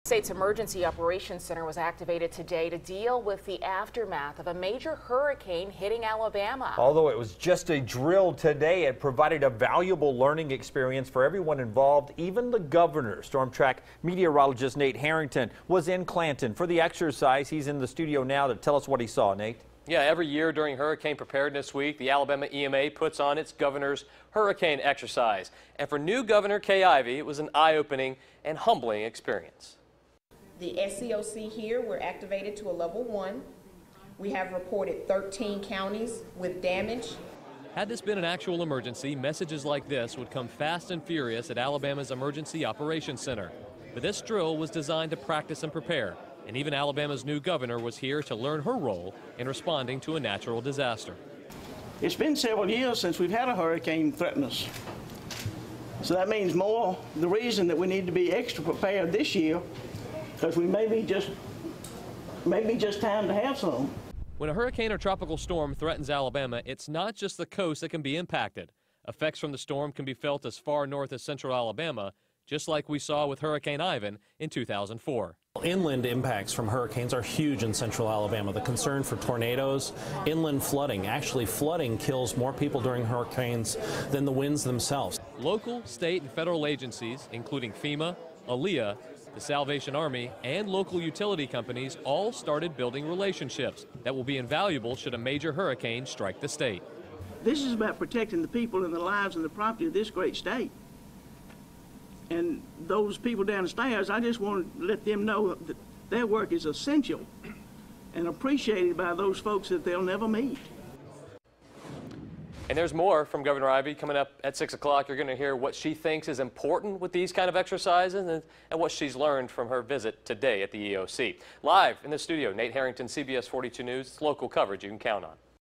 State's Emergency Operations Center was activated today to deal with the aftermath of a major hurricane hitting Alabama. Although it was just a drill today, it provided a valuable learning experience for everyone involved, even the governor. Storm Track meteorologist Nate Harrington was in Clanton for the exercise. He's in the studio now to tell us what he saw. Nate? Yeah, every year during Hurricane Preparedness Week, the Alabama EMA puts on its governor's hurricane exercise. And for new Governor Kay Ivey, it was an eye-opening and humbling experience. The SCOC here, we're activated to a level 1. We have reported 13 counties with damage. Had this been an actual emergency, messages like this would come fast and furious at Alabama's Emergency Operations Center. But this drill was designed to practice and prepare. And even Alabama's new governor was here to learn her role in responding to a natural disaster. It's been several years since we've had a hurricane threaten us. So that means more the reason that we need to be extra prepared this year, because we maybe just time to have some. When a hurricane or tropical storm threatens Alabama, it's not just the coast that can be impacted. Effects from the storm can be felt as far north as central Alabama, just like we saw with Hurricane Ivan in 2004. Inland impacts from hurricanes are huge in central Alabama. The concern for tornadoes, inland flooding. Actually, flooding kills more people during hurricanes than the winds themselves. Local, state, and federal agencies, including FEMA, ALEA, the Salvation Army, and local utility companies all started building relationships that will be invaluable should a major hurricane strike the state. This is about protecting the people and the lives and the property of this great state. And those people downstairs, I just want to let them know that their work is essential and appreciated by those folks that they'll never meet. And there's more from Governor Ivey coming up at 6 o'clock. You're going to hear what she thinks is important with these kind of exercises and what she's learned from her visit today at the EOC. Live in the studio, Nate Harrington, CBS 42 News. It's local coverage you can count on.